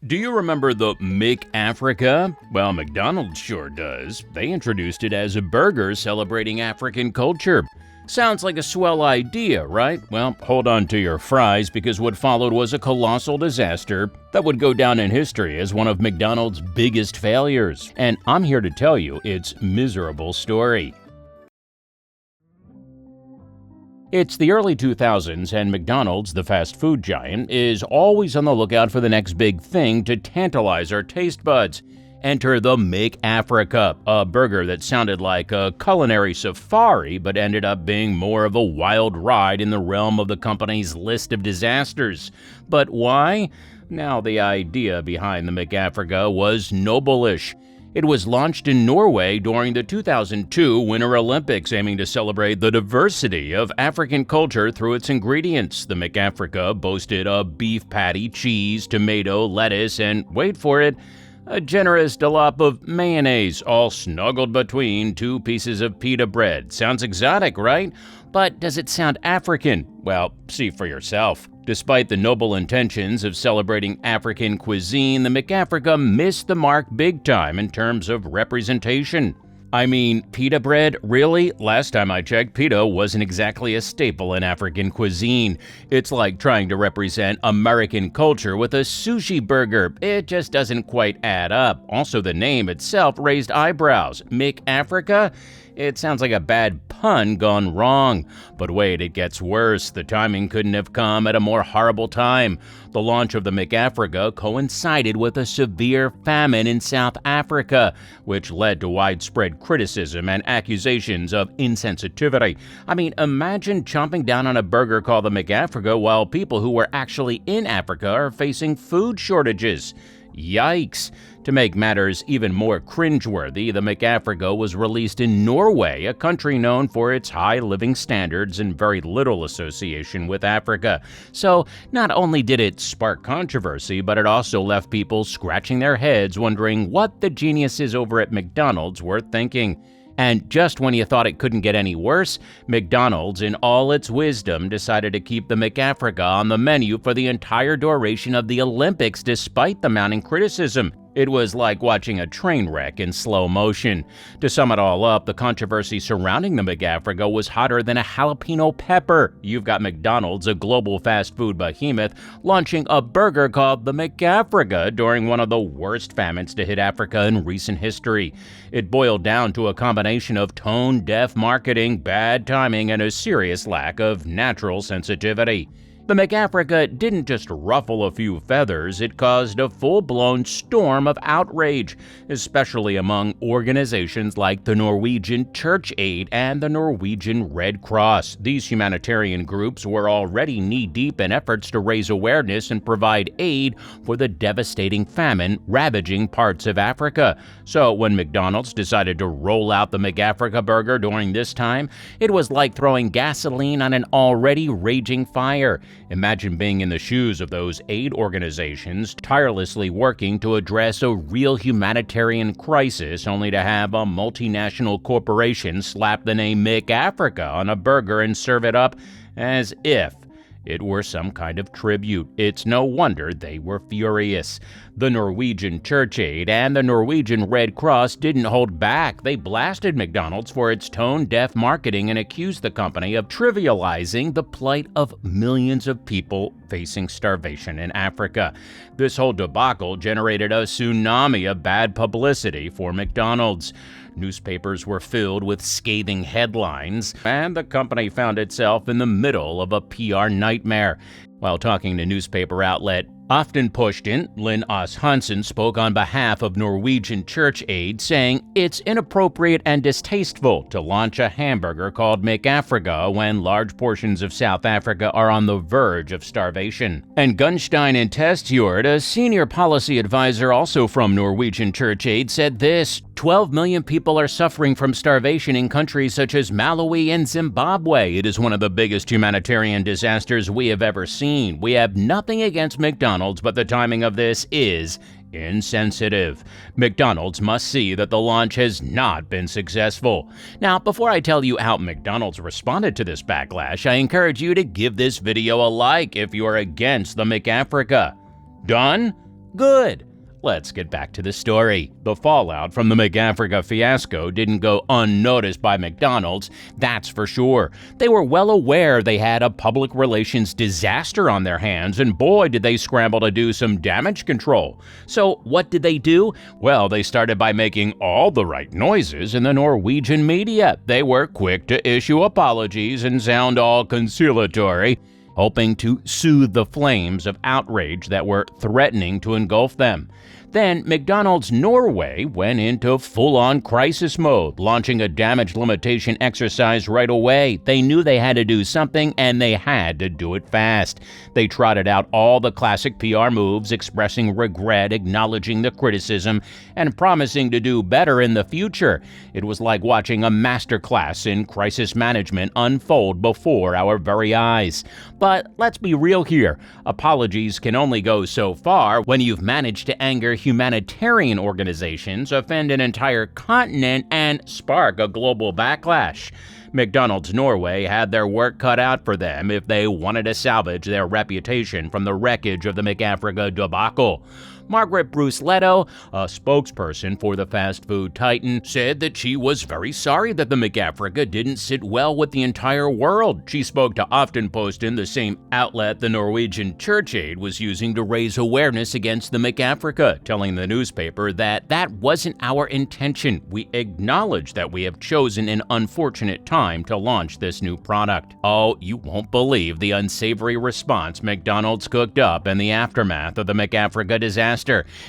Do you remember the McAfrica? Well, McDonald's sure does. They introduced it as a burger celebrating African culture. Sounds like a swell idea, right? Well, hold on to your fries because what followed was a colossal disaster that would go down in history as one of McDonald's biggest failures. And I'm here to tell you its miserable story. It's the early 2000s, and McDonald's, the fast food giant, is always on the lookout for the next big thing to tantalize our taste buds. Enter the McAfrica, a burger that sounded like a culinary safari but ended up being more of a wild ride in the realm of the company's list of disasters. But why? Now, the idea behind the McAfrica was noble-ish. It was launched in Norway during the 2002 Winter Olympics, aiming to celebrate the diversity of African culture through its ingredients. The McAfrica boasted a beef patty, cheese, tomato, lettuce, and, wait for it, a generous dollop of mayonnaise, all snuggled between two pieces of pita bread. Sounds exotic, right? But does it sound African? Well, see for yourself. Despite the noble intentions of celebrating African cuisine, the McAfrica missed the mark big time in terms of representation. I mean, pita bread? Really? Last time I checked, pita wasn't exactly a staple in African cuisine. It's like trying to represent American culture with a sushi burger. It just doesn't quite add up. Also, the name itself raised eyebrows. McAfrica? It sounds like a bad pun gone wrong. But wait, it gets worse. The timing couldn't have come at a more horrible time. The launch of the McAfrica coincided with a severe famine in South Africa, which led to widespread criticism and accusations of insensitivity. I mean, imagine chomping down on a burger called the McAfrica while people who were actually in Africa are facing food shortages. Yikes! To make matters even more cringeworthy, the McAfrica was released in Norway, a country known for its high living standards and very little association with Africa. So, not only did it spark controversy, but it also left people scratching their heads wondering what the geniuses over at McDonald's were thinking. And just when you thought it couldn't get any worse, McDonald's, in all its wisdom, decided to keep the McAfrica on the menu for the entire duration of the Olympics despite the mounting criticism. It was like watching a train wreck in slow motion. To sum it all up, the controversy surrounding the McAfrica was hotter than a jalapeno pepper. You've got McDonald's, a global fast food behemoth, launching a burger called the McAfrica during one of the worst famines to hit Africa in recent history. It boiled down to a combination of tone-deaf marketing, bad timing, and a serious lack of natural sensitivity. The McAfrica didn't just ruffle a few feathers, it caused a full-blown storm of outrage, especially among organizations like the Norwegian Church Aid and the Norwegian Red Cross. These humanitarian groups were already knee-deep in efforts to raise awareness and provide aid for the devastating famine ravaging parts of Africa. So when McDonald's decided to roll out the McAfrica burger during this time, it was like throwing gasoline on an already raging fire. Imagine being in the shoes of those aid organizations, tirelessly working to address a real humanitarian crisis, only to have a multinational corporation slap the name McAfrica on a burger and serve it up as if it were some kind of tribute. It's no wonder they were furious. The Norwegian Church Aid and the Norwegian Red Cross didn't hold back. They blasted McDonald's for its tone-deaf marketing and accused the company of trivializing the plight of millions of people facing starvation in Africa. This whole debacle generated a tsunami of bad publicity for McDonald's. Newspapers were filled with scathing headlines, and the company found itself in the middle of a PR nightmare. While talking to newspaper outlet Aftenposten, Linn As Hansen spoke on behalf of Norwegian Church Aid, saying it's inappropriate and distasteful to launch a hamburger called McAfrica when large portions of South Africa are on the verge of starvation. And Gunstein and Testjord, a senior policy advisor also from Norwegian Church Aid, said this: 12 million people are suffering from starvation in countries such as Malawi and Zimbabwe. It is one of the biggest humanitarian disasters we have ever seen. We have nothing against McDonald's, but the timing of this is insensitive. McDonald's must see that the launch has not been successful. Now, before I tell you how McDonald's responded to this backlash, I encourage you to give this video a like if you are against the McAfrica. Done? Good. Let's get back to the story. The fallout from the McAfrica fiasco didn't go unnoticed by McDonald's, that's for sure. They were well aware they had a public relations disaster on their hands, and boy did they scramble to do some damage control. So what did they do? Well, they started by making all the right noises in the Norwegian media. They were quick to issue apologies and sound all conciliatory, hoping to soothe the flames of outrage that were threatening to engulf them. Then McDonald's Norway went into full-on crisis mode, launching a damage limitation exercise right away. They knew they had to do something, and they had to do it fast. They trotted out all the classic PR moves, expressing regret, acknowledging the criticism, and promising to do better in the future. It was like watching a masterclass in crisis management unfold before our very eyes. But let's be real here. Apologies can only go so far when you've managed to anger humanitarian organizations, offend an entire continent, and spark a global backlash. McDonald's Norway had their work cut out for them if they wanted to salvage their reputation from the wreckage of the McAfrica debacle. Margaret Bruce Leto, a spokesperson for the fast food titan, said that she was very sorry that the McAfrica didn't sit well with the entire world. She spoke to Aftenposten, the same outlet the Norwegian Church Aid was using to raise awareness against the McAfrica, telling the newspaper that that wasn't our intention. We acknowledge that we have chosen an unfortunate time to launch this new product. Oh, you won't believe the unsavory response McDonald's cooked up in the aftermath of the McAfrica disaster.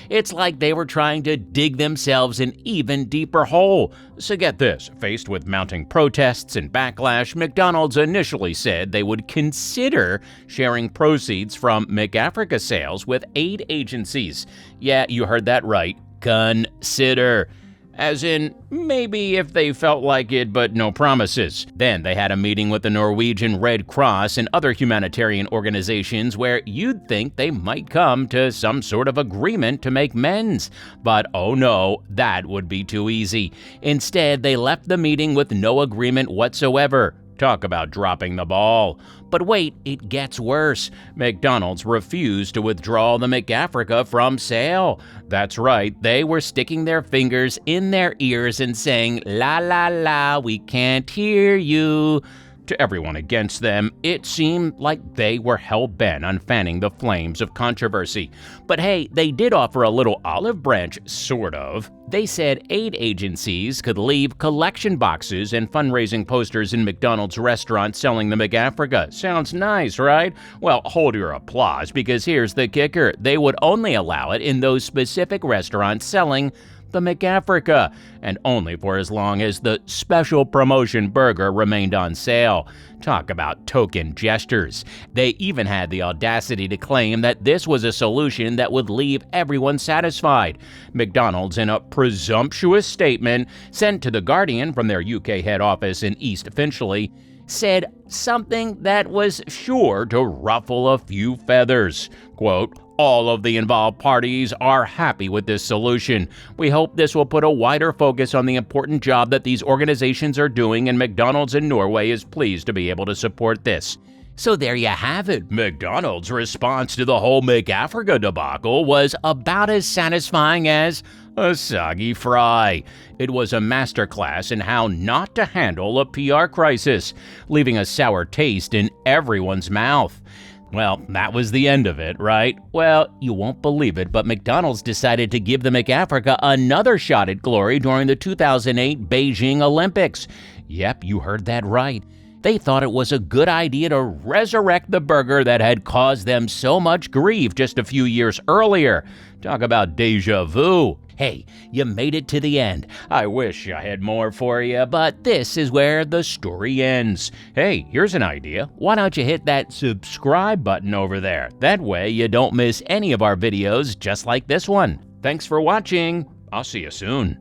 It's like they were trying to dig themselves an even deeper hole. So get this, faced with mounting protests and backlash, McDonald's initially said they would consider sharing proceeds from McAfrica sales with aid agencies. Yeah, you heard that right. Consider. As in, maybe if they felt like it, but no promises. Then they had a meeting with the Norwegian Red Cross and other humanitarian organizations where you'd think they might come to some sort of agreement to make amends. But oh no, that would be too easy. Instead, they left the meeting with no agreement whatsoever. Talk about dropping the ball. But wait, it gets worse. McDonald's refused to withdraw the McAfrica from sale. That's right, they were sticking their fingers in their ears and saying, "La la la, we can't hear you." To everyone against them, it seemed like they were hell-bent on fanning the flames of controversy. But hey, they did offer a little olive branch, sort of. They said aid agencies could leave collection boxes and fundraising posters in McDonald's restaurants selling the McAfrica. Sounds nice, right? Well, hold your applause, because here's the kicker. They would only allow it in those specific restaurants selling the McAfrica, and only for as long as the special promotion burger remained on sale. Talk about token gestures. They even had the audacity to claim that this was a solution that would leave everyone satisfied. McDonald's, in a presumptuous statement sent to The Guardian from their UK head office in East Finchley, said something that was sure to ruffle a few feathers. Quote, "All of the involved parties are happy with this solution. We hope this will put a wider focus on the important job that these organizations are doing, and McDonald's in Norway is pleased to be able to support this." So there you have it. McDonald's response to the whole McAfrica debacle was about as satisfying as a soggy fry. It was a masterclass in how not to handle a PR crisis, leaving a sour taste in everyone's mouth. Well, that was the end of it, right? Well, you won't believe it, but McDonald's decided to give the McAfrica another shot at glory during the 2008 Beijing Olympics. Yep, you heard that right. They thought it was a good idea to resurrect the burger that had caused them so much grief just a few years earlier. Talk about deja vu. Hey, you made it to the end. I wish I had more for you, but this is where the story ends. Hey, here's an idea. Why don't you hit that subscribe button over there? That way you don't miss any of our videos just like this one. Thanks for watching. I'll see you soon.